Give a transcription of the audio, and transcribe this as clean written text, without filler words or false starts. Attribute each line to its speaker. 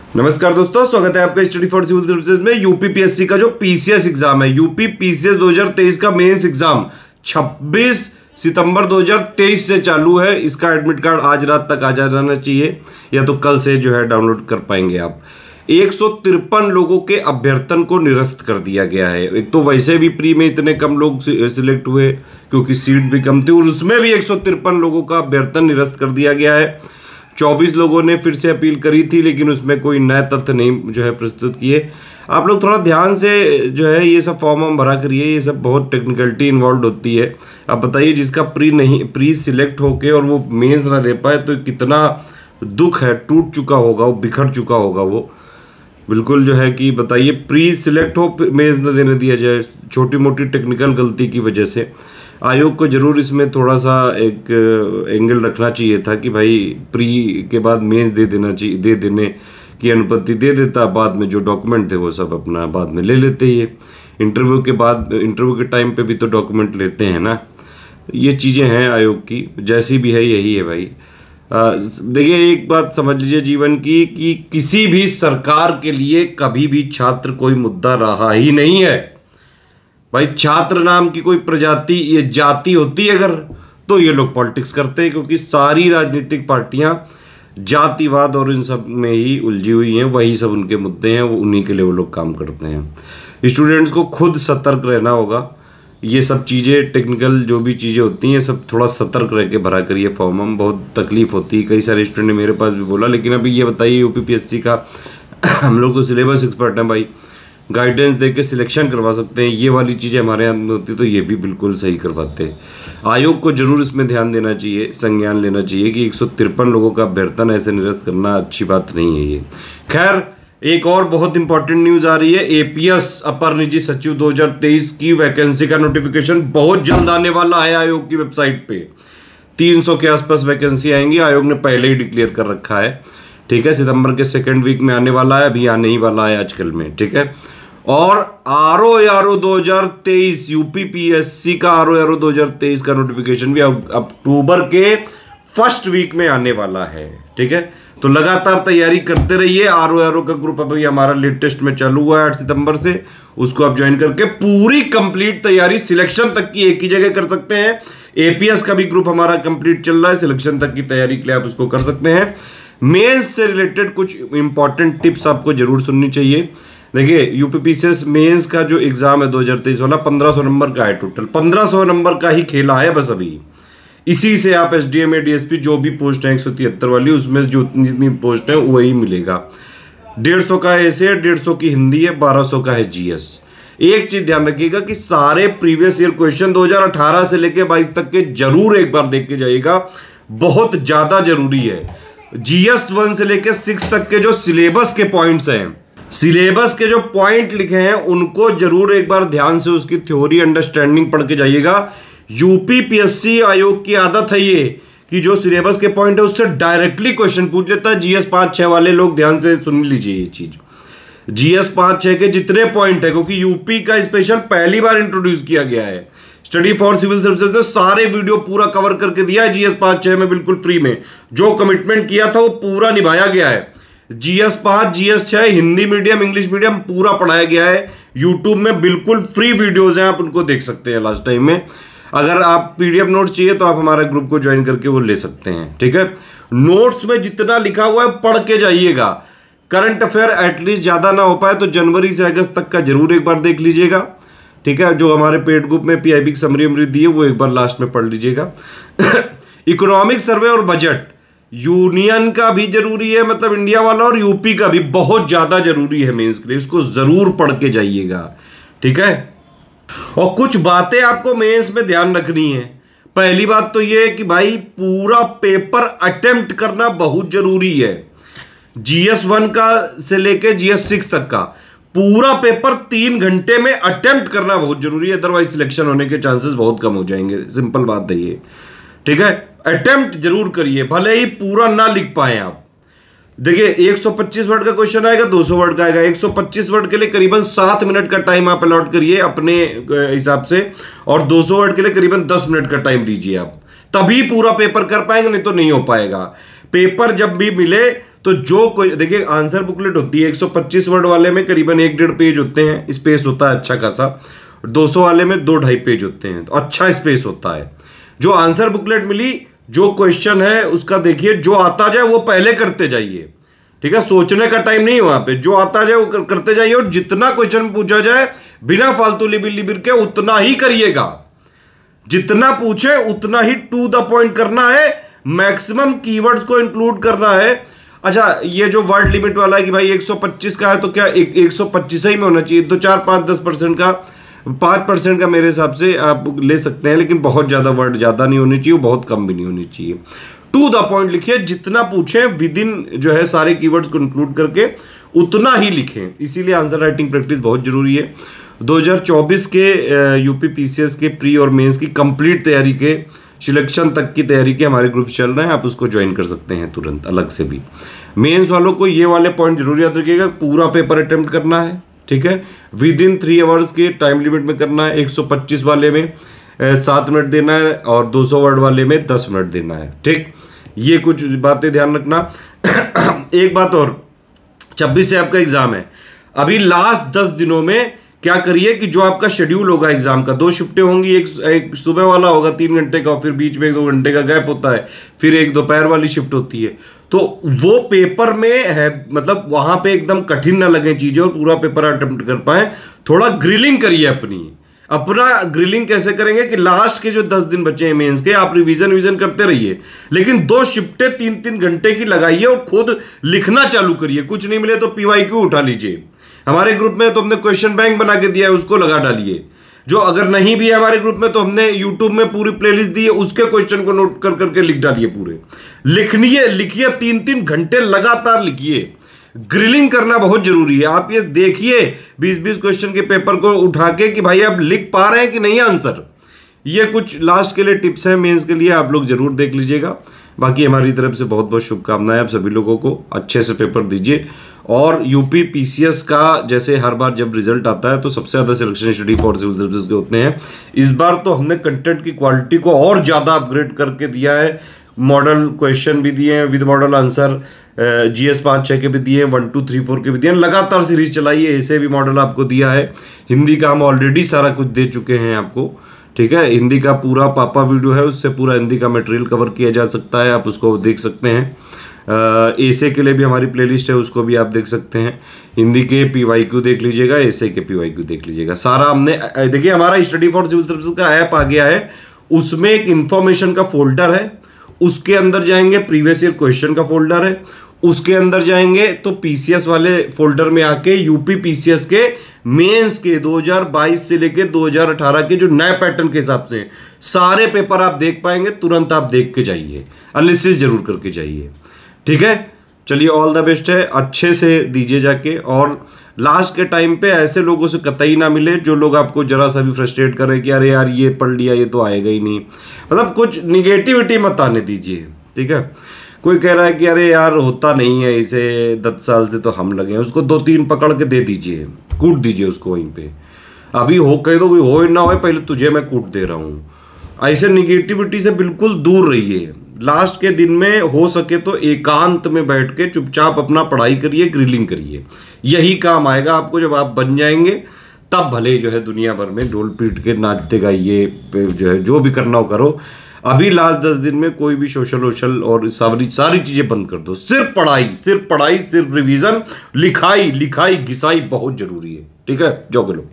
Speaker 1: नमस्कार दोस्तों, स्वागत है आपका स्टडी फॉर सिविल सर्विसेज में। यूपीपीएससी का जो पीसीएस एग्जाम है, यूपी पीसीएस 2023 का मेंस एग्जाम 26 सितंबर 2023 से चालू है। इसका एडमिट कार्ड आज रात तक आ जाना चाहिए या तो कल से जो है डाउनलोड कर पाएंगे आप। 153 लोगों के अभ्यर्थन को निरस्त कर दिया गया है। एक तो वैसे भी प्री में इतने कम लोग सिलेक्ट हुए क्योंकि सीट भी कम थी, और उसमें भी 153 लोगों का अभ्यर्थन निरस्त कर दिया गया है। 24 लोगों ने फिर से अपील करी थी, लेकिन उसमें कोई नए तथ्य नहीं जो है प्रस्तुत किए। आप लोग थोड़ा ध्यान से जो है ये सब फॉर्म हम भरा करिए, ये सब बहुत टेक्निकलिटी इन्वॉल्व होती है। आप बताइए, जिसका प्री सिलेक्ट होके और वो मेंस ना दे पाए तो कितना दुख है, टूट चुका होगा वो, बिखर चुका होगा वो बिल्कुल। जो है कि बताइए, प्री सिलेक्ट हो मेंस न देने दिया जाए छोटी मोटी टेक्निकल गलती की वजह से। आयोग को जरूर इसमें थोड़ा सा एक एंगल रखना चाहिए था कि भाई प्री के बाद मेंस दे देने की अनुमति दे देता, बाद में जो डॉक्यूमेंट थे वो सब अपना बाद में ले लेते। ये इंटरव्यू के टाइम पे भी तो डॉक्यूमेंट लेते हैं ना। ये चीज़ें हैं आयोग की, जैसी भी है यही है भाई। देखिए, एक बात समझ लीजिए जीवन की कि किसी भी सरकार के लिए कभी भी छात्र कोई मुद्दा रहा ही नहीं है भाई। छात्र नाम की कोई प्रजाति, ये जाति होती है अगर, तो ये लोग पॉलिटिक्स करते हैं, क्योंकि सारी राजनीतिक पार्टियां जातिवाद और इन सब में ही उलझी हुई हैं। वही सब उनके मुद्दे हैं, वो उन्हीं के लिए वो लोग काम करते हैं। स्टूडेंट्स को खुद सतर्क रहना होगा। ये सब चीज़ें, टेक्निकल जो भी चीज़ें होती हैं, सब थोड़ा सतर्क रह के भरा करिए फॉर्म। हम बहुत तकलीफ होती है, कई सारे स्टूडेंट ने मेरे पास भी बोला। लेकिन अभी ये बताइए, यूपीपीएससी का हम लोग तो सिलेबस एक्सपर्ट हैं भाई, गाइडेंस दे के सिलेक्शन करवा सकते हैं। ये वाली चीज़ें हमारे यहाँ में होती तो ये भी बिल्कुल सही करवाते हैं। आयोग को जरूर इसमें ध्यान देना चाहिए, संज्ञान लेना चाहिए कि 153 लोगों का अभ्यर्थन ऐसे निरस्त करना अच्छी बात नहीं है ये। खैर, एक और बहुत इंपॉर्टेंट न्यूज़ आ रही है। एपीएस अपर निजी सचिव 2023 की वैकेंसी का नोटिफिकेशन बहुत जल्द आने वाला है आयोग की वेबसाइट पे। 300 के आसपास वैकेंसी आएंगी, आयोग ने पहले ही डिक्लेयर कर रखा है। ठीक है, सितंबर के सेकेंड वीक में आने वाला है, अभी आने ही वाला है आजकल में। ठीक है, और आरओ 2023 यूपीपीएससी का आरओ 2023 का नोटिफिकेशन भी अक्टूबर के फर्स्ट वीक में आने वाला है। ठीक है, तो लगातार तैयारी करते रहिए। आरओ का ग्रुप अभी हमारा लेटेस्ट में चालू हुआ है 8 सितंबर से, उसको आप ज्वाइन करके पूरी कंप्लीट तैयारी सिलेक्शन तक की एक ही जगह कर सकते हैं। एपीएस का भी ग्रुप हमारा कंप्लीट चल रहा है, सिलेक्शन तक की तैयारी के लिए आप उसको कर सकते हैं। मेंस से रिलेटेड कुछ इंपॉर्टेंट टिप्स आपको जरूर सुननी चाहिए। देखिए, यूपीपीसीएस मेंस का जो एग्जाम है 2023 वाला 1500 नंबर का है। टोटल 1500 नंबर का ही खेला है बस अभी। इसी से आप एसडीएम डीएसपी जो भी पोस्ट है 173 वाली, उसमें जो जितनी पोस्ट है वही मिलेगा। 150 का ऐसे है, 150 की हिंदी है, 1200 का है जीएस। एक चीज ध्यान रखिएगा कि सारे प्रीवियस ईयर क्वेश्चन 2018 से लेके 22 तक के जरूर एक बार देख के जाइएगा, बहुत ज्यादा जरूरी है। जीएस 1 से लेके 6 तक के जो सिलेबस के पॉइंट्स हैं, सिलेबस के जो पॉइंट लिखे हैं उनको जरूर एक बार ध्यान से उसकी थ्योरी अंडरस्टैंडिंग पढ़ के जाइएगा। यूपीपीएससी आयोग की आदत है ये कि जो सिलेबस के पॉइंट है उससे डायरेक्टली क्वेश्चन पूछ लेता है। जीएस 5-6 वाले लोग ध्यान से सुन लीजिए ये चीज। जीएस 5-6 के जितने पॉइंट है, क्योंकि यूपी का स्पेशल पहली बार इंट्रोड्यूस किया गया है, स्टडी फॉर सिविल सर्विसेज ने सारे वीडियो पूरा कवर करके दिया है। जीएस 5-6 में बिल्कुल फ्री में जो कमिटमेंट किया था वो पूरा निभाया गया है। GS 5, GS 6 Hindi medium, English medium पूरा पढ़ाया गया है। यूट्यूब में बिल्कुल फ्री वीडियोस हैं, आप उनको देख सकते हैं लास्ट टाइम में। अगर आप पीडीएफ नोट्स चाहिए तो आप हमारे ग्रुप को ज्वाइन करके वो ले सकते हैं। ठीक है, नोट्स में जितना लिखा हुआ है पढ़ के जाइएगा। करंट अफेयर एटलीस्ट ज्यादा ना हो पाए तो जनवरी से अगस्त तक का जरूर एक बार देख लीजिएगा। ठीक है, जो हमारे पेड ग्रुप में पीआईबी की समरी दी है वो एक बार लास्ट में पढ़ लीजिएगा। इकोनॉमिक सर्वे और बजट यूनियन का भी जरूरी है, मतलब इंडिया वाला, और यूपी का भी बहुत ज्यादा जरूरी है मेंस के लिए, इसको जरूर पढ़ के जाइएगा। ठीक है, और कुछ बातें आपको मेंस में ध्यान रखनी है। पहली बात तो यह है कि भाई पूरा पेपर अटेम्प्ट करना बहुत जरूरी है। जीएस 1 का से लेके जीएस 6 तक का पूरा पेपर 3 घंटे में अटेम्प्ट करना बहुत जरूरी है, अदरवाइज सिलेक्शन होने के चांसेस बहुत कम हो जाएंगे। सिंपल बात है ये। ठीक है, अटेम्प्ट जरूर करिए, भले ही पूरा ना लिख पाए आप। देखिए, 125 वर्ड का क्वेश्चन आएगा, 200 वर्ड का आएगा। 125 वर्ड के लिए करीबन 7 मिनट का टाइम आप अलॉट करिए अपने हिसाब से, और 200 वर्ड के लिए करीबन 10 मिनट का टाइम दीजिए आप, तभी पूरा पेपर कर पाएंगे, नहीं तो नहीं हो पाएगा। पेपर जब भी मिले तो जो कोई देखिए आंसर बुकलेट होती है 125 वर्ड वाले में करीबन 1-1.5 पेज होते हैं, स्पेस होता है अच्छा खासा। 200 वाले में 2-2.5 पेज होते हैं, तो अच्छा स्पेस होता है। जो आंसर बुकलेट मिली, जो क्वेश्चन है उसका देखिए, जो आता जाए वो पहले करते जाइए, ठीक है। सोचने का टाइम नहीं है वहां पे, जो आता जाए वो करते जाइए, और जितना क्वेश्चन पूछा जाए बिना फालतू लिबिर लिबिर के उतना ही करिएगा। जितना पूछे उतना ही टू द पॉइंट करना है, मैक्सिमम कीवर्ड्स को इंक्लूड करना है। अच्छा, ये जो वर्ड लिमिट वाला है कि भाई 125 का है तो क्या 125 ही में होना चाहिए, तो 4-5-10% का 5% का मेरे हिसाब से आप ले सकते हैं, लेकिन बहुत ज़्यादा वर्ड ज़्यादा नहीं होने चाहिए, बहुत कम भी नहीं होनी चाहिए। टू द पॉइंट लिखिए, जितना पूछे विद इन जो है सारे कीवर्ड्स को इंक्लूड करके उतना ही लिखें। इसीलिए आंसर राइटिंग प्रैक्टिस बहुत जरूरी है। 2024 के यूपी पीसीएस के प्री और मेंस की कंप्लीट तैयारी के सिलेक्शन तक की तैयारी के हमारे ग्रुप चल रहे हैं, आप उसको ज्वाइन कर सकते हैं तुरंत अलग से भी। मेंस वालों को ये वाले पॉइंट जरूर याद रखिएगा, पूरा पेपर अटेम्प्ट करना है, ठीक है। विद इन 3 आवर्स के टाइम लिमिट में करना है। 125 वाले में 7 मिनट देना है और 200 वर्ड वाले में 10 मिनट देना है, ठीक। ये कुछ बातें ध्यान रखना। एक बात और, 26 से आपका एग्जाम है। अभी लास्ट 10 दिनों में क्या करिए कि जो आपका शेड्यूल होगा एग्जाम का, 2 शिफ्टें होंगी, एक सुबह वाला होगा 3 घंटे का, फिर बीच में 1-2 घंटे का गैप होता है, फिर एक दोपहर वाली शिफ्ट होती है। तो वो पेपर में है, मतलब वहां पे एकदम कठिन ना लगे चीजें और पूरा पेपर अटेम्प्ट कर पाए। थोड़ा ग्रिलिंग करिए अपना ग्रिलिंग कैसे करेंगे कि लास्ट के जो 10 दिन बचे हैं मेंस के, आप रिवीजन करते रहिए, लेकिन 2 शिफ्टें 3-3 घंटे की लगाइए और खुद लिखना चालू करिए। कुछ नहीं मिले तो पीवाईक्यू उठा लीजिए। हमारे ग्रुप में तो हमने क्वेश्चन बैंक बना के दिया है, उसको लगा डालिए। जो अगर नहीं भी है हमारे ग्रुप में तो हमने यूट्यूब में पूरी प्लेलिस्ट दी है, उसके क्वेश्चन को नोट कर करके लिख डालिए पूरे। लिखिए 3-3 घंटे लगातार लिखिए। ग्रिलिंग करना बहुत जरूरी है। आप ये देखिए 20-20 क्वेश्चन के पेपर को उठा के कि भाई आप लिख पा रहे हैं कि नहीं आंसर। ये कुछ लास्ट के लिए टिप्स हैं मेंस के लिए, आप लोग जरूर देख लीजिएगा। बाकी हमारी तरफ से बहुत बहुत शुभकामनाएं आप सभी लोगों को, अच्छे से पेपर दीजिए। और यूपी पीसीएस का जैसे हर बार जब रिजल्ट आता है तो सबसे ज़्यादा selection study for civil services के होते हैं। इस बार तो हमने कंटेंट की क्वालिटी को और ज़्यादा अपग्रेड करके दिया है। मॉडल क्वेश्चन भी दिए हैं विद मॉडल आंसर, GS 5-6 के भी दिए हैं, 1, 2, 3, 4 के भी दिए हैं। लगातार सीरीज चलाई है, ऐसे भी मॉडल आपको दिया है। हिंदी का हम ऑलरेडी सारा कुछ दे चुके हैं आपको, ठीक है। हिंदी का पूरा पापा वीडियो है, उससे पूरा हिंदी का मटेरियल कवर किया जा सकता है, आप उसको देख सकते हैं। एसे के लिए भी हमारी प्लेलिस्ट है, उसको भी आप देख सकते हैं। हिंदी के पीवाईक्यू देख लीजिएगा, एसे के पीवाईक्यू देख लीजिएगा। सारा हमने देखिए, हमारा स्टडी फॉर सिविल सर्विसेज का ऐप आ गया है, उसमें एक इंफॉर्मेशन का फोल्डर है, उसके अंदर जाएंगे प्रीवियस ईयर क्वेश्चन का फोल्डर है, उसके अंदर जाएंगे तो पीसीएस वाले फोल्डर में आके यूपी पीसीएस के मेंस के 2022 से लेके 2018 के जो नए पैटर्न के हिसाब से सारे पेपर आप देख पाएंगे। तुरंत आप देख के जाइए, एनालिसिस जरूर करके जाइए, ठीक है। चलिए, ऑल द बेस्ट है, अच्छे से दीजिए जाके। और लास्ट के टाइम पे ऐसे लोगों से कतई ना मिले जो लोग आपको जरा सा भी फ्रस्ट्रेट करें कि अरे यार ये पढ़ लिया, ये तो आएगा ही नहीं। मतलब कुछ निगेटिविटी मत आने दीजिए, ठीक है। कोई कह रहा है कि अरे यार होता नहीं है इसे, 10 साल से तो हम लगे हैं, उसको 2-3 पकड़ के दे दीजिए, कूट दीजिए उसको वहीं पे। अभी हो कह दो कोई हो ना हो, पहले तुझे मैं कूट दे रहा हूँ। ऐसे निगेटिविटी से बिल्कुल दूर रहिए। लास्ट के दिन में हो सके तो एकांत में बैठ के चुपचाप अपना पढ़ाई करिए, ग्रिलिंग करिए। यही काम आएगा आपको जब आप बन जाएंगे, तब भले जो है दुनिया भर में ढोल पीट के नाचते गाइए, जो है जो भी करना हो करो। अभी लास्ट 10 दिन में कोई भी सोशल वोशल और सारी चीजें बंद कर दो। सिर्फ पढ़ाई, सिर्फ रिवीजन, लिखाई घिसाई बहुत जरूरी है, ठीक है। जो बोलो।